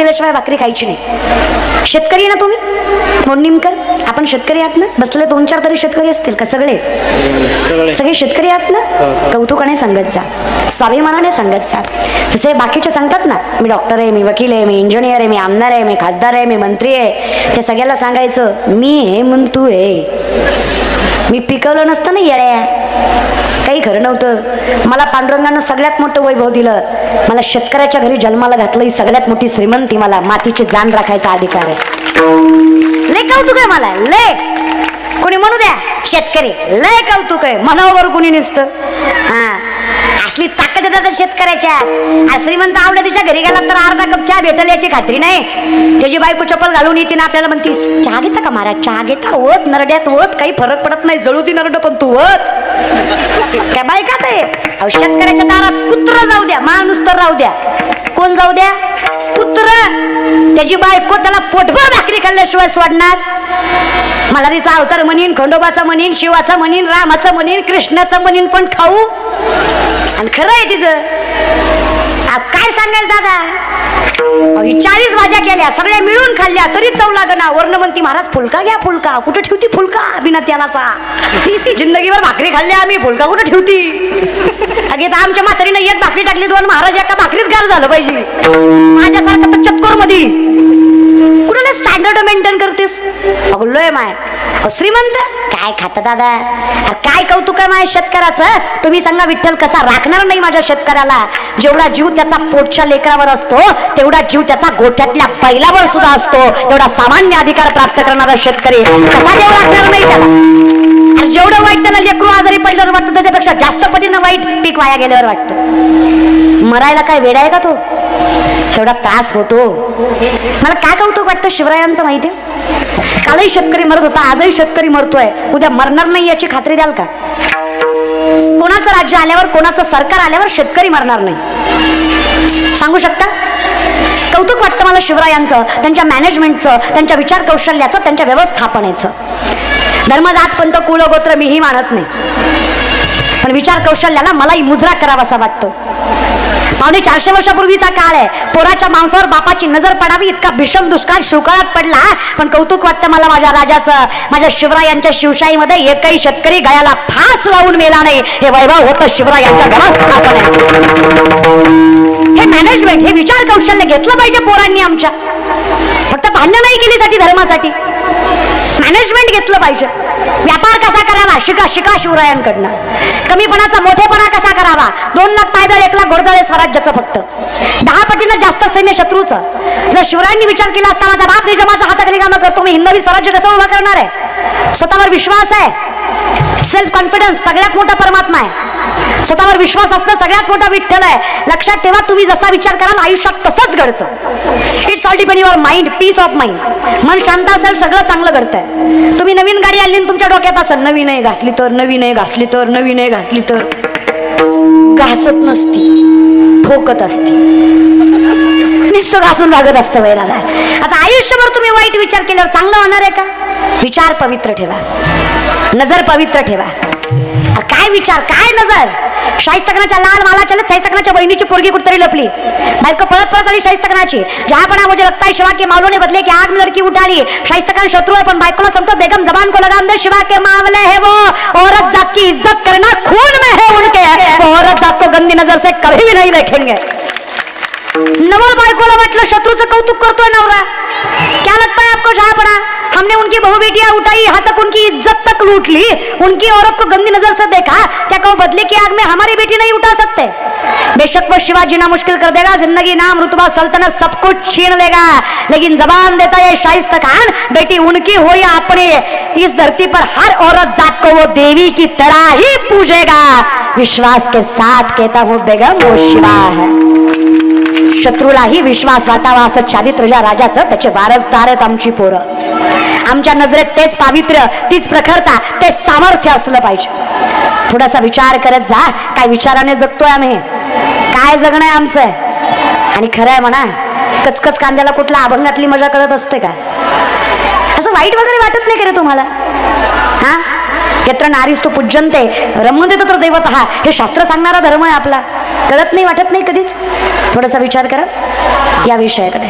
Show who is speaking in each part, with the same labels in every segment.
Speaker 1: दिल्याशिवाय भाकरी खायची नाही. शेतकरी ना तुम्ही मोडणीमकर, आपण शेतकरी आहात ना? बसले 2-4 तरी शेतकरी असतील का? सगळे सगळे शेतकरी आहात ना? कौतुकाने सांगत जा, स्वाभिमानाने सांगत जा. जसे बाकीचे सांगतात ना, मी डॉक्टर आहे, मी वकील आहे, मी इंजिनियर आहे, मी आमदार आहे, मी खासदार आहे, मी मंत्री आहे, ते सगळ्याला सांगायचं मी हे म्हण तू आहे. मी पिकवलं नसतं ना येड्या, काही खरं नव्हतं. मला पांडुरंगानं सगळ्यात मोठं वैभव दिलं. मला शेतकऱ्याच्या घरी जन्माला घातलं, ही सगळ्यात मोठी श्रीमंती. मला मातीची जाण राखायचा अधिकार आहे. लय कौतुक आहे मला, लय. कोणी म्हणू द्या शेतकरी, लय कौतुक आहे, म्हणावर कोणी नसतं. हा, असली ताकद येतात शेतकऱ्याच्या. श्रीमंत आवडे तिच्या घरी गेला तर अर्धा कप चहा भेटेल याची खात्री नाही. त्याची बायको चप्पल घालून येते ना आपल्याला म्हणतीस चहा घेता का महाराज? चहा घेता? होत नरड्यात होत, काही फरक पडत नाही, जळू ती नरड पण तू होत काय बायका ते. शेतकऱ्याच्या दारात कुत्र जाऊ द्या, माणूस तर राहू द्या, कोण जाऊ द्या? कुत्र. त्याची बायको त्याला पोटभर भाकरी खाल्ल्याशिवाय सोडणार? मला तिचा अवतार म्हणीन, खंडोबाचा म्हणीन, शिवाचा म्हणीन, रामाचा म्हणीन, कृष्णाचा म्हणीन, पण खाऊ. आणि खरं आहे तिचं. काय सांगायचं दादा, 40 भाज्या केल्या, सगळ्या मिळून खाल्ल्या तरी चव लागना. वर्ण म्हणती महाराज फुलका घ्या, फुलका. कुठे ठेवती फुलका बिना तेलाचा? जिंदगीभर भाकरी खाल्ल्या आम्ही, फुलका कुठे ठेवती? अगे तर आमच्या म्हातारीनं एक भाकरी टाकली, 2 महाराज एका भाकरीत गार झालं पाहिजे. माझ्यासारखं तर चतकोर मध्ये कुठे स्टँडर्ड मेंटेन करतेस? अगोय माय श्रीमंत काय खात दादा? काय कौतुक आहे माय शेतकऱ्याचं? तुम्ही सांगा विठ्ठल कसा राखणार नाही माझ्या शेतकऱ्याला? जेवढा जीव त्याचा पोटच्या लेकरावर असतो तेवढा जीव त्याचा गोठ्यातल्या बैलावर सुद्धा असतो. एवढा सामान्य अधिकार प्राप्त करणारा शेतकरी कसा देव राखणार नाही त्याला? जेवढं वाईट त्याला लेकरू आजारी पडल्यावर वाटतं त्याच्यापेक्षा जास्त पटीनं वाईट पीक वाया गेल्यावर वाटतं. मरायला काय वेड आहे का तो? तेवढा त्रास होतो. मला काय कौतुक वाटतं शिवरायांचं माहितीये? कालही शेतकरी मरत होता, आजही शेतकरी मरतोय, उद्या मरणार नाही याची खात्री द्याल का? कोणाचं राज्य आल्यावर, कोणाचं सरकार आल्यावर शेतकरी मरणार नाही, सांगू शकता? कौतुक वाटतं मला शिवरायांचं, त्यांच्या मॅनेजमेंटचं, त्यांच्या विचार कौशल्याचं, त्यांच्या व्यवस्थापनेचं. धर्म, जात, पंथ, कुळ, गोत्र मीही मानत नाही, पण विचार कौशल्याला मलाही मुजरा करावासा वाटतो. 450 वर्षापूर्वीचा काळ आहे. पोराच्या मांसावर बापाची नजर पडावी इतका भीषण दुष्काळ शिवकाळात पडला. पण कौतुक वाटतं मला माझ्या राजाचं, माझ्या शिवरायांच्या शिवशाहीमध्ये एकही शेतकरी गळ्याला फास लावून मेला नाही. हे वैभव होतं शिवरायांच्या घरात स्थापनेचं. हे मॅनेजमेंट, हे विचार कौशल्य घेतलं पाहिजे पोरांनी आमच्या. फक्त भांडण नाही केलीसाठी, धर्मासाठी मॅनेजमेंट घेतलं पाहिजे. व्यापार कसा करावा शिका, शिका शिवरायांकडनं. कमीपणाचा मोठेपणा कसा करावा. 2 लाख पायदळ, 1 लाख घोडदळ स्वराज्याचं फक्त 10 पटीनं जास्त सैन्य शत्रूचं. जर शिवरायांनी विचार केला असता माझा बाप निजामाच्या हाताखाली कामं करतो, मी हिंदवी स्वराज्य कसं उभा करणार आहे? स्वतःवर विश्वास आहे, सेल्फ कॉन्फिडन्स सगळ्यात मोठा परमात्मा आहे. स्वतःवर विश्वास असणं सगळ्यात मोठा विठ्ठल आहे. लक्षात ठेवा, तुम्ही जसा विचार कराल आयुष्यात तसंच घडतं. It's all depend your mind, peace of mind. मन शांत असेल सगळं चांगलं घडतंय. तुम्ही नवीन गाडी आली आणि तुमच्या डोक्यात असेल नवीन आहे घासली तर, नवीन आहे घासली तर, नवीन आहे घासली तर, घासत नसती, ठोकत असती, नुसतं घासून भागत असतं वय दादा. आता आयुष्यभर तुम्ही वाईट विचार केल्यावर चांगलं होणार आहे का? विचार पवित्र ठेवा, नजर पवित्र ठेवा. काय विचार, काय नजर? शाहिस्तखानाच्या लाल माला चलत शाहिस्तखानाच्या बहिणीची पोरगी कुठतरी लपली. बायको पळत पळत आली शाहिस्तखानाची. जहापना मुझे लगता है शिवा के मावलों ने बदले की आग में लड़की उठाली. शाहिस्तखान शत्रु है पण बायकोला सांगतो बेगम जबान को लगाम दे, शिवा के मामले है वो. औरत जात की इज्जत करना खून में है उनके, वो औरत जात को गंदी नजर से कभी भी नहीं देखेंगे. नवल बायकोला वाटलं शत्रूचं कौतुक करतोय नवरा. क्या लगता है आपको जहापना? हमने उनकी बहु बेटियां उठाई, यहाँ तक उनकी इज्जत तक लूट ली, उनकी औरत को गंदी नजर से देखा. क्या कहो बदले की आग में हमारी बेटी नहीं उठा सकते? बेशक वो शिवा जीना मुश्किल कर देगा, जिंदगी नाम रुतबा सल्तनत सब कुछ छीन लेगा, लेकिन जबान देता है शाइस्ता खान, बेटी उनकी हो या अपनी, इस धरती पर हर औरत जात को वो देवी की तरह ही पूजेगा. विश्वास के साथ कहता हूँ बेगम वो शिवा है. शत्रूलाही विश्वास वाटावा असं चारित्र्य ज्या राजाचं, त्याचे वारसदार आहेत आमची पोरं. आमच्या नजरेत तेच पावित्र्य, तीच प्रखरता, ते सामर्थ्य असलं पाहिजे. थोडासा विचार करत जा, काय विचाराने जगतोय आम्ही, काय जगणं आहे आमचं. आणि खरं आहे म्हणा, कचकच कांद्याला कुठला अभंगातली मजा कळत असते का? असं वाईट वगैरे वाटत नाही का रे तुम्हाला? हा, यत्र नारीस्तु पूज्यन्ते रमन्ते तत्र देवतः, हे शास्त्र सांगणारा धर्म आहे आपला. कळत नाही, वाटत नाही कधीच. थोडासा विचार करा या विषयाकडे,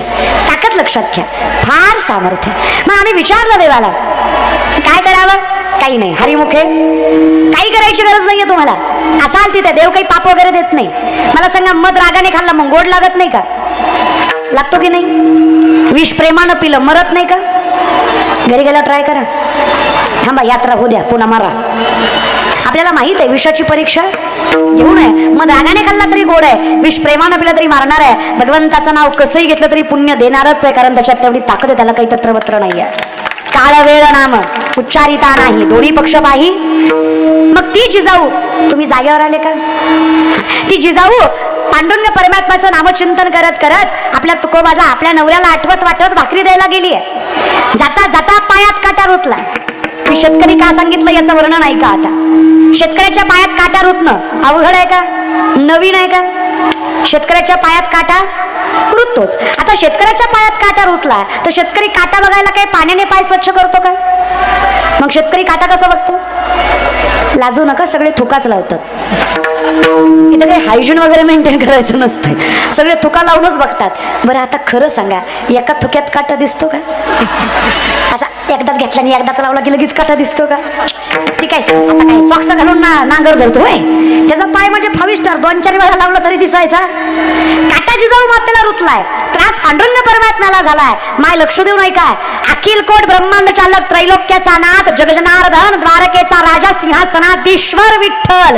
Speaker 1: ताकद लक्षात घ्या, फार सामर्थ्य. मग आम्ही विचारलं देवाला काय करावं, काही नाही, हरिमुखे, काही करायची गरज नाहीये तुम्हाला. असाल तिथे, देव काही पाप वगैरे देत नाही. मला सांगा, मध रागाने खाल्लं मग गोड लागत नाही का? लागतो की नाही? विष प्रेमानं पिलं मरत नाही का? घरी गेला ट्राय करा, थांबा यात्रा होऊ द्या, पुन्हा मारा. आपल्याला माहित आहे विषाची परीक्षा घेऊ नये. मग रागाने खाल्ला तरी गोड आहे, विष प्रेमानं पिलं तरी मारणार आहे. भगवंताचं नाव कसंही घेतलं तरी पुण्य देणारच आहे, कारण त्याच्यात तेवढी ताकद आहे, त्याला काही तत्रवत्र नाही आहे. काळ वेळ नाम उच्चारिता नाही, दोन्ही पक्ष पाही. मग ती जिजाऊ, तुम्ही जागेवर आले का? ती जिजाऊ पांडुरंग परमात्म्याचं नामचिंतन करत करत आपल्या तुकोबाला, आपल्या नवऱ्याला आठवत वाटत भाकरी द्यायला गेली आहे. जाता जाता पायात काटा रुतला. मी शेतकरी का सांगितलं याचं वर्णन आहे का? आता शेतकऱ्याच्या पायात काटा रुतणं अवघड आहे का? नवीन आहे का? शेतकऱ्याच्या पायात काटा रुततोच. आता शेतकऱ्याच्या पायात काटा रुतला तर शेतकरी काटा बघायला काय पाण्याने पाय स्वच्छ करतो का? मग शेतकरी काटा कसा बघतो? लाजू नका, सगळे थुकाच लावतात. इथं काही हायजीन वगैरे मेंटेन करायचं नसतं, सगळे थुका लावूनच बघतात. बरं आता खरं सांगा, एका थुक्यात काटा दिसतो का? असा एकदाच घेतला आणि एकदाच लावला की लगेच काटा दिसतो का? ती काय आता काय सॉक्स घालून नांगर धरतोय? त्याचा पाय म्हणजे 5 स्टार 2-4 वेळा लावला तरी दिसायचा. काटा जिजाऊ मातेला रुतलाय, त्रास पांडुरंग परमात्म्याला झालाय. माय लक्ष देऊ नाही काय? अखिल कोट ब्रह्मांड चालक, त्रैलोक्याचा नाथ, जगजनार्दन, द्वारकेचा राजा, सिंहासनाधीश्वर विठ्ठल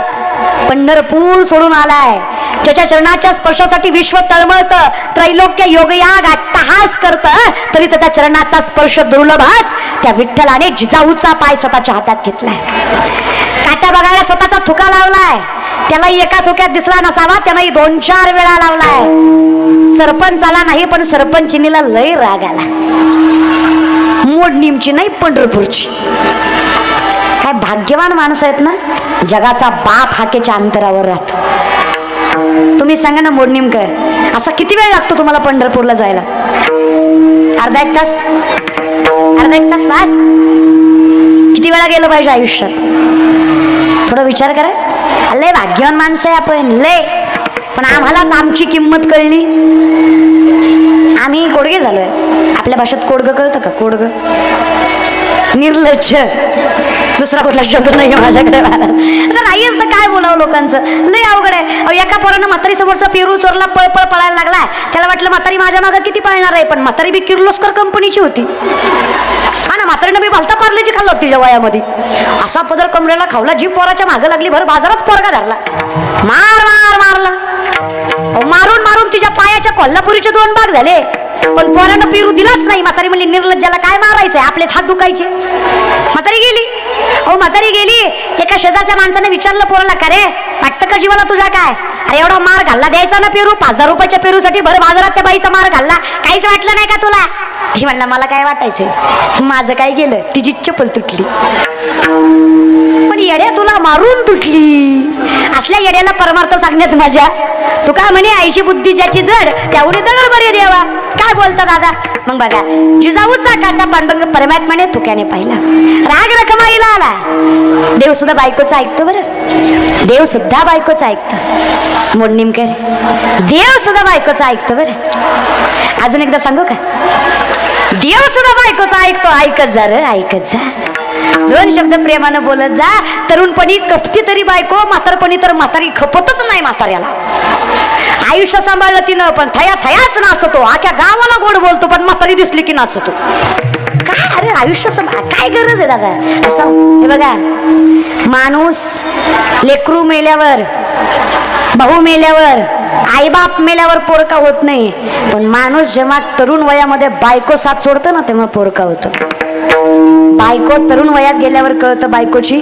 Speaker 1: पंढरपूर सोडून आलाय. ज्याच्या चरणाच्या स्पर्शासाठी विश्व तळमळतं, त्रैलोक्य योगयाग अट्टहास करतं, तरी त्याच्या चरणाचा स्पर्श दुर्लभच. त्या विठ्ठलाने जिजाऊचा पाय स्वतःच्या हातात घेतलाय. काटा बघायला स्वतःचा थुका लावलाय. त्यालाही एका थुक्यात दिसला नसावा, त्यालाही 2-4 वेळा लावलाय. सरपंचाला नाही पण सरपंचिनीला लय राग आला. मोडनीमची नाही, पंढरपूरची. काय भाग्यवान माणसं आहेत ना, जगाचा बाप हाकेच्या अंतरावर राहतो. तुम्ही सांगा ना मोडनीमकर, असा किती वेळ लागतो तुम्हाला पंढरपूरला जायला? अर्धा एक तास? अर्धा एक तास बस? किती वेळा गेलं पाहिजे आयुष्यात? थोडा विचार करा. लय भाग्यवान माणसं आहे आपण, लय. पण आम्हालाच आमची किंमत कळली. आम्ही कोडगे झालोय. आपल्या भाषेत कोडगं कळतं का? कोडगं, निर्लज्ज, दुसरा कुठला शब्द नाही माझ्याकडे. आता नाहीच तर काय बोलावं लोकांचं, लय अवघड आहे. एका पोरानं म्हातारी समोरचा पेरू चोरला, पळ पळायला लागलाय. त्याला वाटलं म्हातारी माझ्या मागं किती पळणार आहे, पण म्हातारी बी किर्लोस्कर कंपनीची होती. हा ना, म्हातारीनं बी भलता पार्लेची खाल्लं होती तिच्या वयामध्ये. असा पदर कमरेला खावला, जीव पोराच्या मागं लागली, भर बाजारात पोरगा धरला, मारला. मारून मारून तिच्या पायाच्या कोल्हापुरीचे 2 भाग झाले, पण पोरानं पेरू दिलाच नाही. म्हातारी म्हणली, निर्लज्जाला काय मारायचंय, आपलेच हात दुखायचे. म्हातारी गेली. म्हातारी गेली. एका शेजारच्या माणसाने विचारलं पोराला, का रे वाटतं का जीवाला तुझ्या काय? अरे एवढा मार घालला द्यायचा ना पेरू, 5000 रुपयाच्या पेरूसाठी भर बाजारात त्या बाईचा मार घालला, काहीच वाटलं नाही का तुला? ती म्हणला, मला काय वाटायचं, माझं काय गेलं, तिची चप्पल तुटली. पण येड्या तुला मारून तुटली. असल्या येड्याला परमार्थ सांगण्यात मजा. तू का म्हणे, आईची बुद्धी ज्याची जड त्यावढी दगड बरे देवा. काय बोलता दादा? मग बघा, जिजाऊचा काटा पांडुरंग परमात्म्याने थुक्याने पाहिला. राग रखमाईला आला. देव सुद्धा बायकोचं ऐकतो बरं, देव सुद्धा बायकोचं ऐकतं. मोडनीमकर, देव सुद्धा बायकोचं ऐकतं बरं. अजून एकदा सांगू का? देव सुद्धा बायकोचं ऐकतो. ऐकत जा रे, ऐकत जा. 2 शब्द प्रेमानं बोलत जा. तरुणपणी कपती तरी बायको, म्हातारपणी तर म्हातारी खपतच नाही म्हाताऱ्याला. आयुष्य सांभाळलं तिनं, पण थयाच नाचतो. आख्या गावाला गोड बोलतो, पण म्हातारी दिसली की नाचतो. काय अरे आयुष्य काय गरज आहे दादा असं? हे बघा, माणूस लेकरू मेल्यावर, भाऊ मेल्यावर, आईबाप मेल्यावर पोरका होत नाही, पण माणूस जेव्हा तरुण वयामध्ये बायको साथ सोडतो ना, तेव्हा पोरका होतो. बायको तरुण वयात गेल्यावर कळतं बायकोची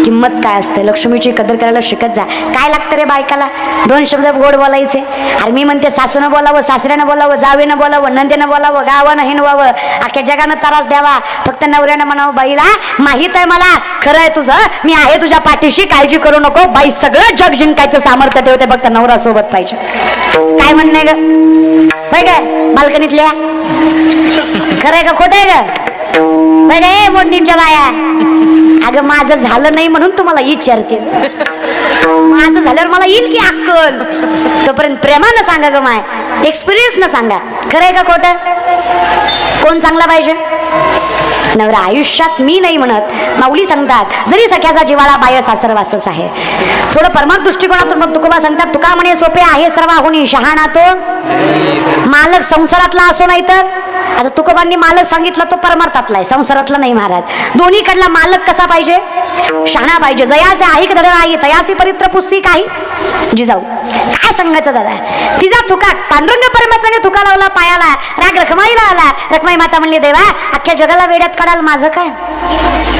Speaker 1: किंमत काय असते. लक्ष्मीची कदर करायला शिकत जा. काय लागतं रे बायकाला? 2 शब्द गोड बोलायचे. अरे मी म्हणते, सासूनं बोलावं, सासऱ्यानं बोलावं, जावेनं बोलावं, नंदेनं बोलावं, गावानं हिंडवावं, अख्ख्या जगानं त्रास द्यावा, फक्त नवऱ्यानं म्हणावं, बाईला माहित आहे मला, खरं आहे तुझं, मी आहे तुझ्या पाठीशी, काळजी करू नको. बाई सगळं जग जिंकायचं सामर्थ्य ठेवते, फक्त नवरा सोबत पाहिजे. काय म्हणणं आहे ग? काय बाल्कनीतल्या? खरं आहे का खोटं आहे ग? बरे मोडणीच्या बाया. अगं माझं झालं नाही म्हणून तुम्हाला विचारते. माझं झाल्यावर मला येईल की अक्कल. तोपर्यंत प्रेमानं सांगा ग माय, एक्सपिरियन्स न सांगा. खरंय का खोटं? कोण चांगला पाहिजे? नवरा. आयुष्यात मी नाही म्हणत, माऊली सांगतात जरी सख्याचा जिवाळा बाय सासर वासच आहे. थोडं परमार्थ दृष्टिकोनातून मग तुकोबा सांगतात, तुका म्हणे सोपे आहे सर्वाहुनी शहाणा तो मालक संसारातला असो नाही तर. आता तुकोबांनी मालक सांगितला तो परमार्थातला आहे, संसारातला नाही महाराज. दोन्हीकडला मालक कसा पाहिजे? शहाणा पाहिजे. जयाचे आहे धड आहे तयासी परित्र पुस्सी काही जिजाऊ. काय सांगायचं दादा, तिचा तुका पांडुरंग परमात्म्याने तुका लावला पायाला, राग रखमाईला आला. रखमाई माता म्हणली देवा अख्ख्या जगाला वेड्यात काढाल माझं काय?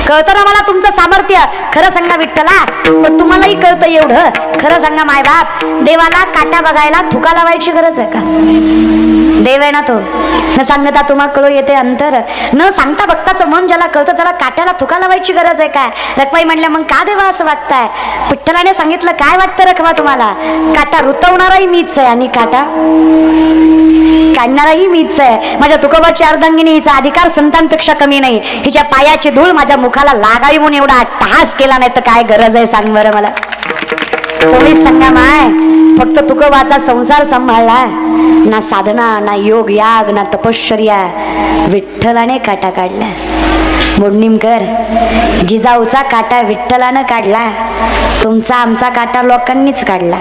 Speaker 1: कळतं ना मला तुमचं सामर्थ्य. खरं सांगा विठ्ठला, पण तुम्हालाही कळतं एवढं. खरं सांगा मायबाप, देवाला काटा बघायला थुका लावायची गरज आहे का? देव आहे ना तो. न सांगता तुम्हा कळू येते अंतर, न सांगता भक्ताचं मन ज्याला कळतं त्याला काट्याला थुका लावायची गरज आहे काय? रखमाई म्हणल्या मग का देवा असं वागताय? विठ्ठलाने सांगितलं काय वाटतं रखमा तुम्हाला? काटा रुतवणाराही मीच आहे आणि काटा काढणाराही मीच आहे. माझ्या तुकोबाची अर्धांगिनी, हिचा अधिकार संतांपेक्षा कमी नाही. हिच्या पायाची धूळ माझ्या मुखाला लागावी म्हणून एवढा अट्टहास केला नाही तर काय गरज आहे सांग बरं मला. तुम्हीच सांगा माय, फक्त तुकोबाचा संसार सांभाळला ना, साधना ना योग याग ना तपश्चर्या, विठ्ठलाने काटा काढला. मोडणीमकर, जिजाऊचा काटा विठ्ठलानं काढला, तुमचा आमचा काटा लोकांनीच काढला.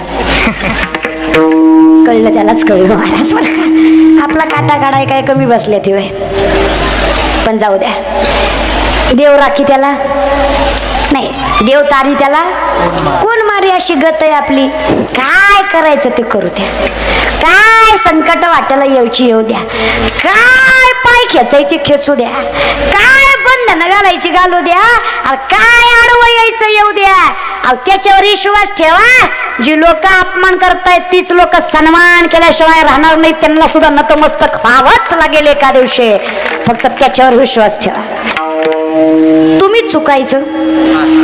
Speaker 1: कळलं त्यालाच कळलं महाराज. आपला काटा काढाय काय कमी बसले ते वय. पण जाऊ द्या, देव राखी त्याला नाही, देव तारी त्याला कोण मारी अशी गत आहे आपली. काय करायचं ते करू द्या, काय संकट वाटायला येऊची येऊ द्या, काय पाय खेचायची खेचू द्या, काय बंधन घालायची घालू द्या, काय आडवं यायचं येऊ द्या. त्याच्यावर विश्वास ठेवा. जी लोक अपमान करतायत तीच लोक सन्मान केल्याशिवाय राहणार नाही. त्यांना सुद्धा नतमस्तक व्हावंच लागेल एका दिवशी. फक्त त्याच्यावर विश्वास ठेवा. तुम्ही चुकायचं,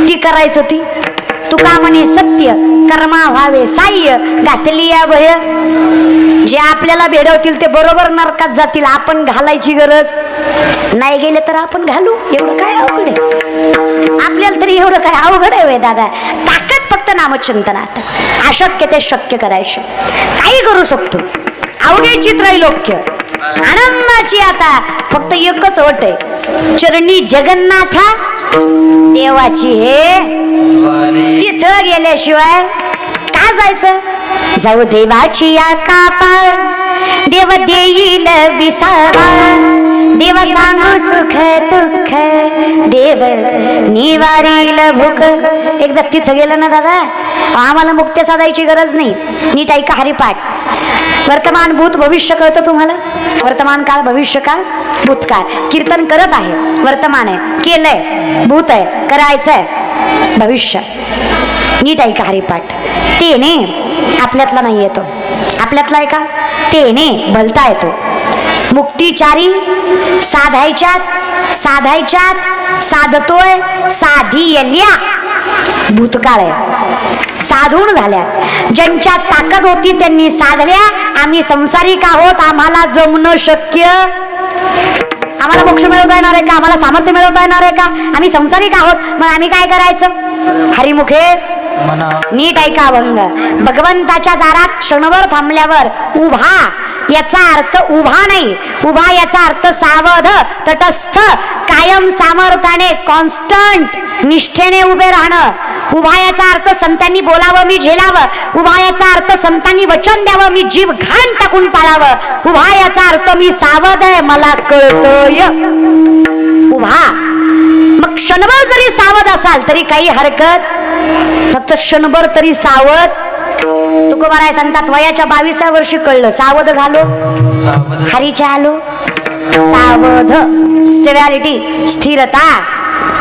Speaker 1: ती करायचं ती. तुका म्हणे सत्य कर्मा व्हावे साह्य, घातली या भय. जे आपल्याला भेडवतील ते बरोबर नरकात जातील. आपण घालायची गरज नाही, गेले तर आपण घालू. एवढं काय अवघड आहे आपल्याला तरी? एवढं काय अवघड आहे दादा? ताकद फक्त नामचिंतनात. अशक्य ते शक्य करायचं, काही करू शकतो. अवघ्याची त्रैलोक्य आनंदाची आता फक्त एकच अट आहे, चरणी जगन्नाथा देवाची. हे तिथं गेल्याशिवाय का जायचं? जाऊ देवाची या कापा, देव देईल विसावा, देव सांगू सुख दुःख, देव निवारील भूक. एकदा तिथं गेलं ना दादा, आम्हाला मुक्त्या साधायची गरज नाही. नीट ऐका हरिपाठ. वर्तमान भूत भविष्य कळतं तुम्हाला? वर्तमान काळ भविष्य काळ भूतकाळ. कीर्तन करत आहे, वर्तमान आहे, केलंय, भूत आहे, करायचंय, भविष्य. नीट ऐका हरिपाठ. तेने आपल्यातला नाही येतो, आपल्यातला आहे का? तेने भलता येतो. मुक्तिचारी साधायच्यात साधायच्यात साधतोय, साधियल्या भूतकाळ आहे. साधून झाल्या, ज्यांच्या ताकद होती त्यांनी साधल्या. आम्ही संसारिक आहोत, आम्हाला जमणं शक्य. आम्हाला मोक्ष मिळवता येणार आहे का? आम्हाला सामर्थ्य मिळवता येणार आहे का? आम्ही संसारिक आहोत, मग आम्ही काय करायचं? हरिमुखे नीट ऐका अभंग. भगवंताच्या दारात क्षणभर थांबल्यावर उभा याचा अर्थ उभा नाही, उभा याचा अर्थ सावध, तटस्थ, कायम सामर्थ्याने, कॉन्स्टंट निष्ठेने उभे राहणं. उभा याचा अर्थ संतांनी बोलावं मी झेलावं. उभा याचा अर्थ संतांनी वचन द्यावं मी जीव घाण टाकून पाळावं. उभा याचा अर्थ मी सावध आहे, मला कळतोय. उभा मग क्षणभर जरी सावध असाल तरी काही हरकत, फक्त क्षणभर तरी सावध. तुकोबाराय सांगतात वयाच्या 22व्या वर्षी कळलं, सावध झालो, हरीच्या आलो. सावध, स्टेबिलिटी, स्थिरता.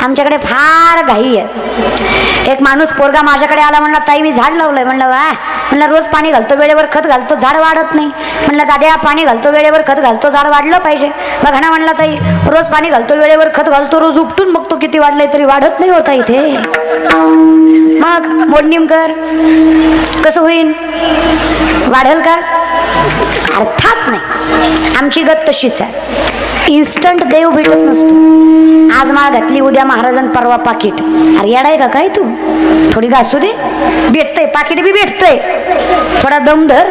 Speaker 1: आमच्याकडे फार घाई आहे. एक माणूस पोरगा माझ्याकडे आला, म्हणला ताई मी झाड लावलंय. म्हणलं वा. म्हणलं रोज पाणी घालतो, वेळेवर खत घालतो, झाड वाढत नाही. म्हणलं दादा पाणी घालतो, वेळेवर खत घालतो, झाड वाढलं पाहिजे. बघा ना म्हणला ताई रोज पाणी घालतो, वेळेवर खत घालतो, रोज उपटून बघतो किती वाढलंय तरी वाढत नाही होता इथे. मग मोडणीमकर कसं होईल? वाढेल का? अर्थात नाही. आमची गत तशीच आहे. इन्स्टंट देव भेटत नसतो. आज माळ घातली, उद्या महाराजां, परवा पाकिट. अरे येडाय का काय तू? थोडी घासू दे, भेटतंय पाकिट बी भेटतंय. थोडा दम धर.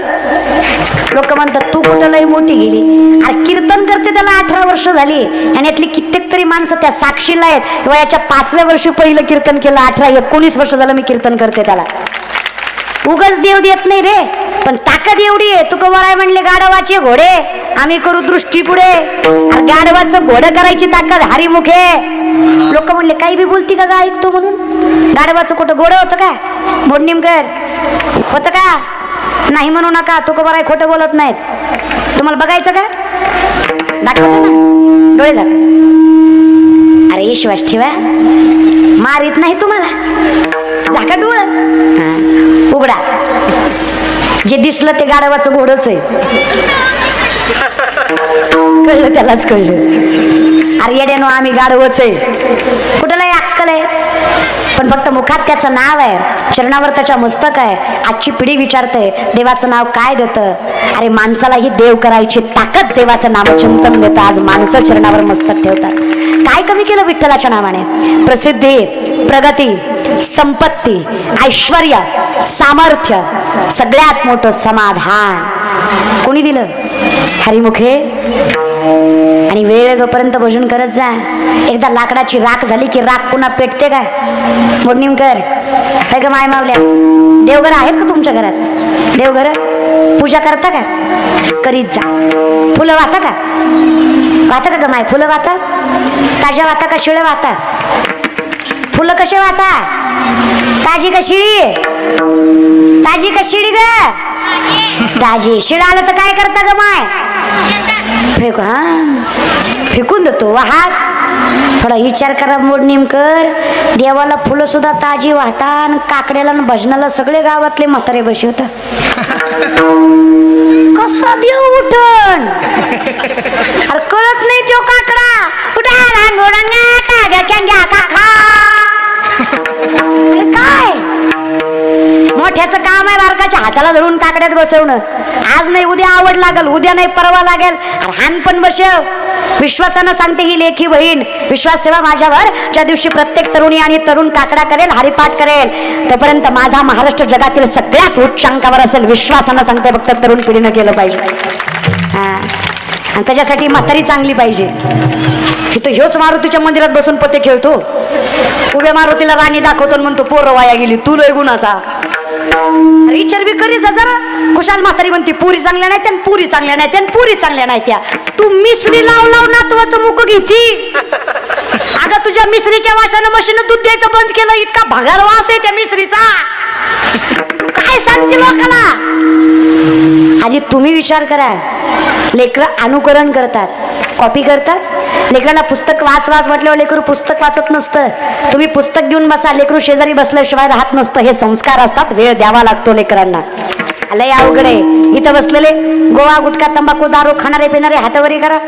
Speaker 1: लोक म्हणतात तू कुठं लई मोठी गेली. अरे कीर्तन करते त्याला 18 वर्ष झाली आणि यातली कित्येक तरी माणसं त्या साक्षीला आहेत. वयाच्या 5व्या वर्षी पहिलं कीर्तन केलं. 18-19 वर्ष झालं मी कीर्तन करते त्याला. उगाच देव देत नाही रे, पण ताकद एवढी आहे. तुकोबाराय म्हणले गाढवाचे घोडे आम्ही करू दृष्टी पुढे. अरे गाढवाचं घोडं करायची ताकद हरिमुखे. लोक म्हणले काही बी बोलती का गा ऐकतो म्हणून. गाढवाचं कुठं घोडं होतं का? मोडणीमकर होतं का? नाही म्हणू नका, तुकोबाराय खोटं बोलत नाहीत. तुम्हाला बघायचं का? दाखवतो ना, डोळे झाका. अरे विश्वास ठेवा, मारित नाही तुम्हाला. झाका डोळं, उघडा. जे दिसलं ते गाढवाचं घोडच आहे. कळलं त्यालाच कळलं. अरे येड्यानो आम्ही गाढवच आहे. कुठं लय अक्कल आहे, पण फक्त मुखात त्याचं नाव आहे, चरणावर त्याच्या मस्तक आहे. आजची पिढी विचारते देवाचं नाव काय देतं. अरे माणसालाही देव करायची ताकद देवाचं नामचिंतन देतं. आज माणसं चरणावर मस्तक ठेवतात. काय कमी केलं विठ्ठलाच्या नावाने? प्रसिद्धी, प्रगती, संपत्ती, ऐश्वर्य, सामर्थ्य, सगळ्यात मोठं समाधान कोणी दिलं? हरिमुखे. आणि वेळ जोपर्यंत भजन करत जा. एकदा लाकडाची राख झाली की राख पुन्हा पेटते का? मोडणीमकर काय ग माय मावल्या, देवघर आहेत का तुमच्या घरात? देवघर पूजा करता का? करीत जा. फुलं वाहता का? वाहता का ग माय? फुलं वाहता? ताज्या वाहता का शिळ वाहता? फुलं कसे वाहता? ताजी का शिळी? ताजी का शिळी ग? ताजी. शिळ आलं तर काय करता ग माय? फेकू. हा फेकून देतो. वाहात. थोडा विचार करा मोडणीमकर. देवाला फुलं सुद्धा ताजी वाहता आणि काकड्याला आणि भजनाला सगळे गावातले म्हातारे बसवतात. कसा देव उठण? अरे कळत नाही तो काकडा उठा काय मोठ्याचं काम आहे. बारकाच्या हाताला धरून काकड्यात बसवणं. आज नाही उद्या आवड लागल, उद्या नाही परवा लागेल. अरे हान पण बसव. विश्वासानं सांगते ही लेखी बहीण, विश्वास ठेवा माझ्यावर. ज्या दिवशी प्रत्येक तरुणी आणि तरुण काकडा करेल, हरिपाठ करेल, तोपर्यंत माझा महाराष्ट्र जगातील सगळ्यात उच्चांकावर असेल. विश्वासानं सांगते, फक्त तरुण पिढीनं केलं पाहिजे. हा, आणि त्याच्यासाठी म्हातारी चांगली पाहिजे. तिथं ह्योच मारुतीच्या मंदिरात बसून पते खेळतो. उभ्या मारुतीला राणी दाखवतो म्हणतो पोरं वाया गेली, तू लय गुणाचा. विचार बी करी जा जरा. खुशाल म्हातारी म्हणते पुरी चांगल्या नाही त्या, पुरी चांगल्या नाही त्या, पुरी चांगल्या नाही त्या. तू मिसरी लाव लाव नातवाचं मुख घेती. अगं तुझ्या मिसरीच्या वासानं मशीन दूध द्यायचं बंद केलं. इतका भगार वास आहे त्या मिसरीचा. काय सांगते लोकाला? आधी तुम्ही विचार करा. लेकरं अनुकरण करतात, कॉपी करतात. लेकराला पुस्तक वाच वाच म्हटल्यावर लेकरू पुस्तक वाचत नसतं. तुम्ही पुस्तक घेऊन बसा, लेकरू शेजारी बसल्याशिवाय राहत नसतं. हे संस्कार असतात. वेळ द्यावा लागतो लेकरांना. लय अवघड आहे. इथं बसलेले गोवा गुटखा तंबाखू दारू खाणारे पिणारे हातावरी करा.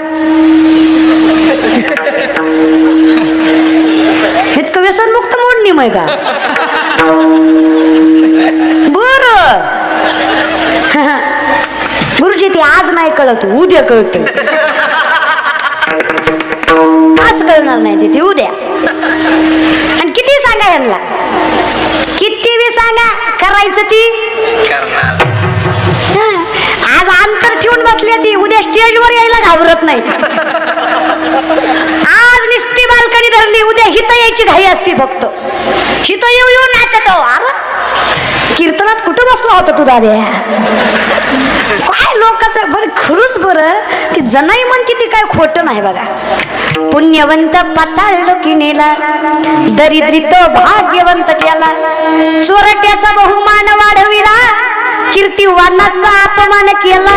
Speaker 1: इतकं व्यसनमुक्त मोड नियम आहे का? बर गुरुजी ते आज नाही कळत, उद्या कळत. आज कळणार नाही ते उद्या. आणि किती सांगा यांना, किती बी सांगा, करायचं ती करणार. आज अंतर ठेवून बसले ती, उद्या स्टेजवर यायला घाबरत नाही. आज निस्ती बाल्कनी धरली, उद्या हित यायची घाई असती. फक्त हित येऊ येऊ नाचतो. अरे कीर्तनात कुठं बसला होता तू दाद्या? काय लोकांचं बरं खरंच बरं. ती जनाई म्हणते ती काय खोटं नाही बघा. पुण्यवंत पाताळ की नेला, दरिद्रित भाग्यवंत केला. चोरट्याचा बहुमान वाढविला, कीर्तिवानाचा अपमान केला.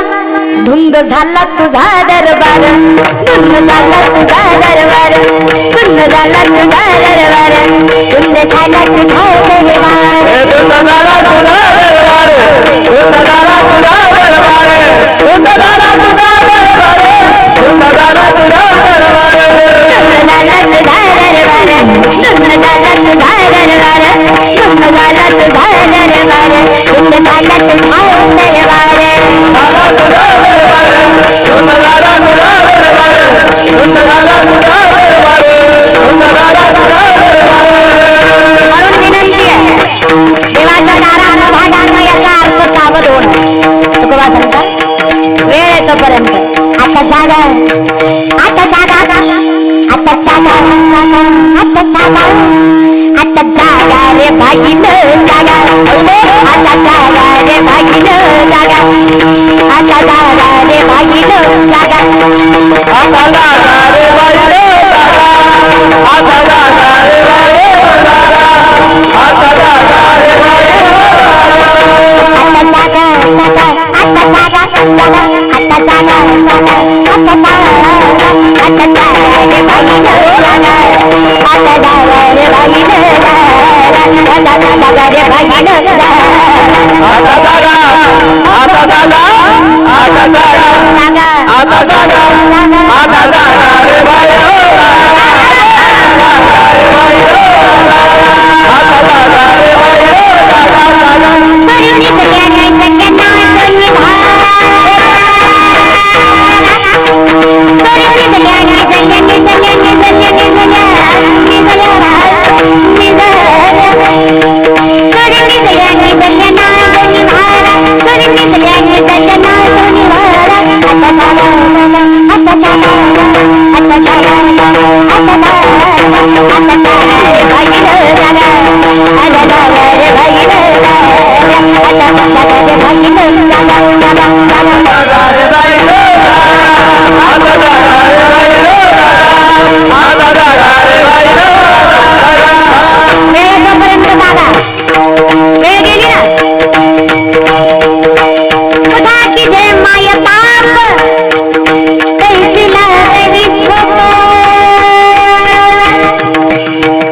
Speaker 1: धुंद झाला तुझा दरबार, धुंद झाला तुझा दरबार, धुंद झाला तुझा दरबार, धुंद झाला तुझा दरबार, धुंद झाला तुझा दरबार, धुंद झाला तुझा दरबार, धुंद झाला तुझा दरबार, धुंद झाला तुझा दरबार, धुंद झाला तुझा दरबार, धुंद झाला तुझा दरबार, धुंद झाला तुझा दरबार, धुंद झाला तुझा दरबार. आता जागा आता जागा आता जागा आता जागा रे भागीन जागा आता जागा रे भागीन जागा आता जागा रे भागीन जागा
Speaker 2: आता जागा रे भागीन जागा आता जागा रे भागीन जागा आता जागा रे भागीन
Speaker 1: आता जागा आता जागा आता जागा आता जागा आता जागा आता जागा रे भागीन जागा आता जागा रे भागीन जागा आता जागा रे भागीन जागा
Speaker 2: आता जागा आता जागा आता जागा आता जागा आता जागा रे भागीन जागा आता जागा रे भागीन जागा
Speaker 1: सोडून सगळ्यांना सगळ्यांना दोन्ही भाग सोडून सगळ्यांना सगळ्यांनी सगळ्यांनी सगळ्यांनी सगळ्यांनी सगळ्यांनी सगळ्यांना दोन्ही भाग सोडून सगळ्यांनी सगळ्यांना दोन्ही भाग आता जागा आता जागा आता जागा आता जागा आता जागा रे भागीन जागा आता जागा रे भागीन जागा आता जागा रे भागीन जागा वेळेपर्यंत जागा वेळ गेली ना उठा की जय माय बाप कैसी लागली झोप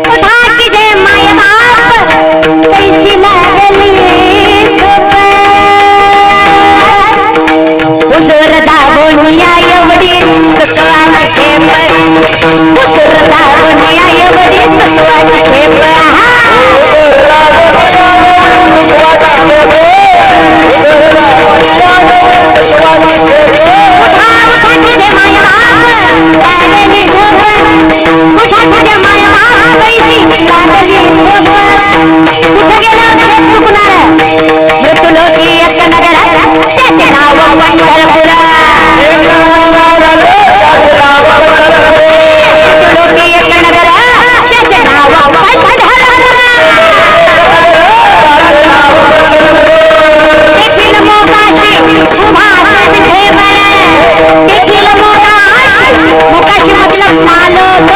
Speaker 1: उठा की जय माय बाप कैसी लागली झोप उजर दाबोनिया एवढी सुतवाची ठेप उजर दाबोनिया एवढी सुतवाची ठेप मृत्युलोकी एक नगर त्याचे नाव पंढरपूर मृत्युलोकी एक नगर त्याचे नाव पंढरपूर देखील मोकाशी उभा ठेवर देखील मोकाशी मोकाशी मतलब मालक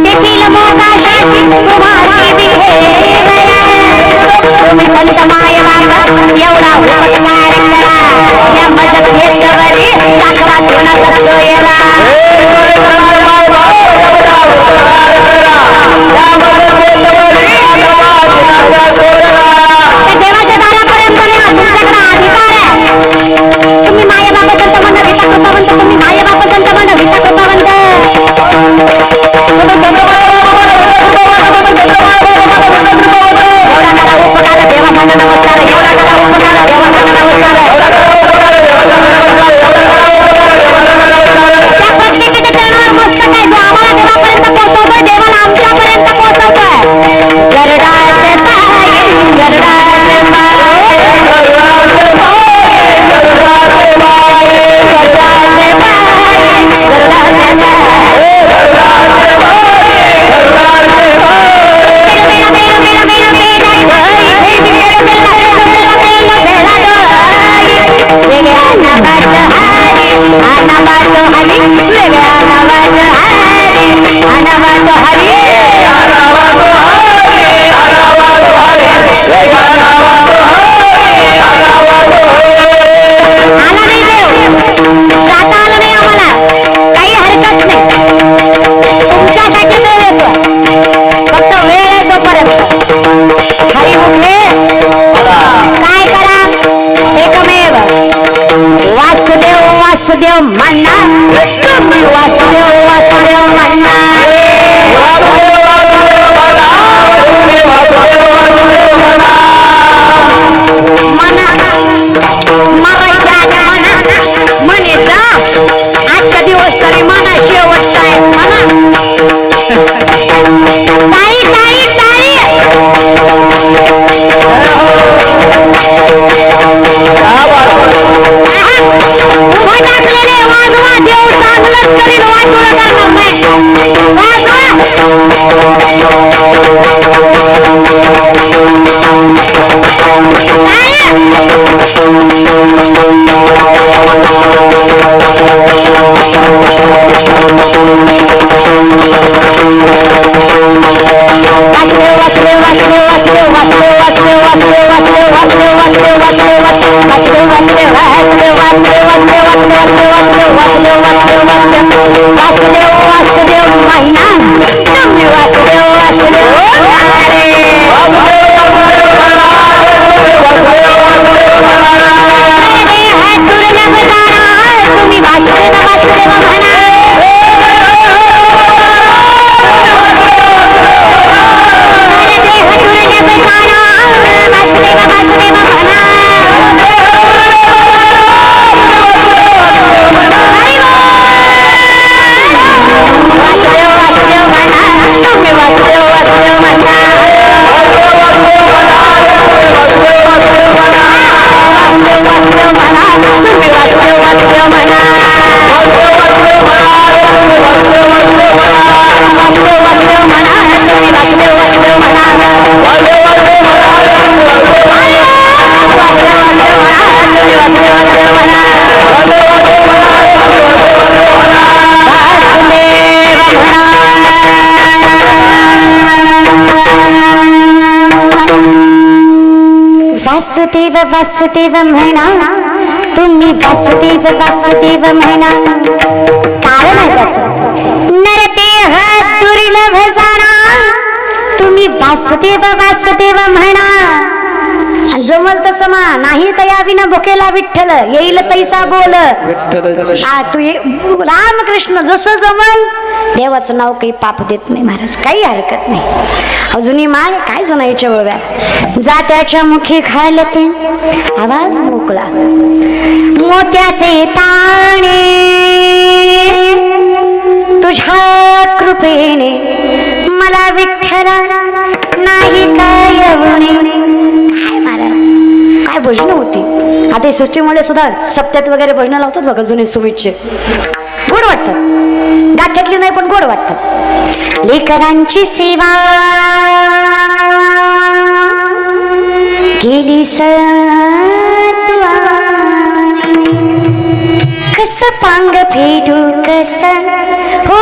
Speaker 1: देखील मोकाशी उभा ठेवर तुम्ही संत माय बाबा एवढा उपकार करा या मजत घेतवरी दाखवा कोणाचा सोयरा देवाच्या दारापर्यंत न्या तुमच्याकडे अधिकार आहे तुम्ही माय बाप संत म्हणा भिता कृपावंत तुम्ही माय बाप संत म्हणा भिता कृपावंत उपकार देवासांना नमस्कार एवढा करा उपकार देवासांना नमस्कार त्या प्रत्येकाच्या चरणावर मस्तक आहे जो आम्हाला देवापर्यंत पोहोचवतोय देवाला आमच्यापर्यंत पोहोचवतोय गरडाचे पाय गरडाचे पाय गरडाचे वासुदेव म्हणा तुम्ही वासुदेव वासुदेव म्हणा म्हणा आजचा दिवस तरी मना शेवटचा आहे म्हणा ताई ताई ताई उभा टाकलेले वाजवा देव शेतकरी वाटोळं करणार नाही. वासुदेव वासुदेव म्हणा तुम्ही, वासुदेव वासुदेव म्हणा. कारण आहे त्याचं, नरदेह दुर्लभ जाणा तुम्ही वासुदेव वासुदेव म्हणा. जमल तसं मा नाही तया विना भुकेला विठ्ठल येईल तैसा बोल. हा तू रामकृष्ण जसं जमल. देवाचं नाव काही पाप देत नाही महाराज, काही हरकत नाही. अजूनही माय काय जणायच्या बघा, जात्याच्या मुखी घालते आवाज मोकळा, मोत्याचे ताणे तुझ्या कृपेने मला विठ्ठला नाही काय उणे. काय महाराज काय भजन होती. आता सृष्टीमुळे सुद्धा सप्त्यात वगैरे भजन लावतात बघा जुने सुमितचे, गोड वाटतात. गाठ्यातली नाही पण गोड वाटतात. लेकरांची सेवा केली सत्वा, कस पांग फेडू कस हो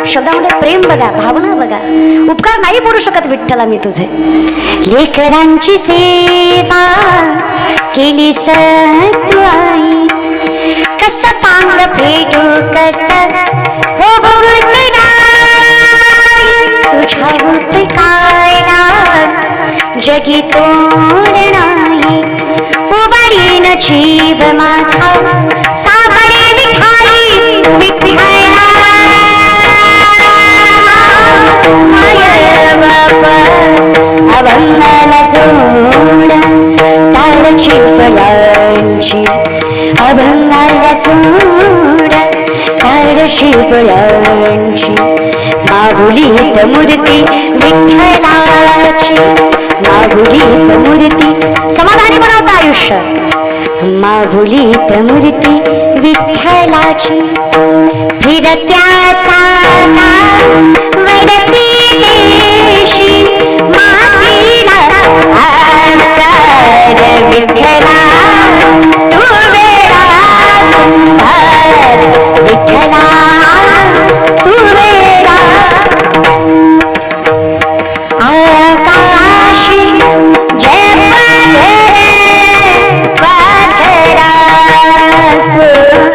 Speaker 1: शब्दामध्ये प्रेम बघा, भावना बघा. उपकार नाही बोलू शकत विठ्ठला मी तुझे. लेकरांची सेवा केली सत्वाई, कस पांग फेडू कस हो तुझ्या रूप काय जगी तोड नाही. उभारीन जीव माझा सावरे विठाई विठ्ठला. अभंगाला जोड तारची पळांची, अभंगाला जोड तारची पळांची. माहुलीत मूर्ती विठ्ठलाची, माहुलीत मूर्ती समाधानी बनवता आयुष्य. माहुलीत मूर्ती विठ्ठलाची, फिरत्याचा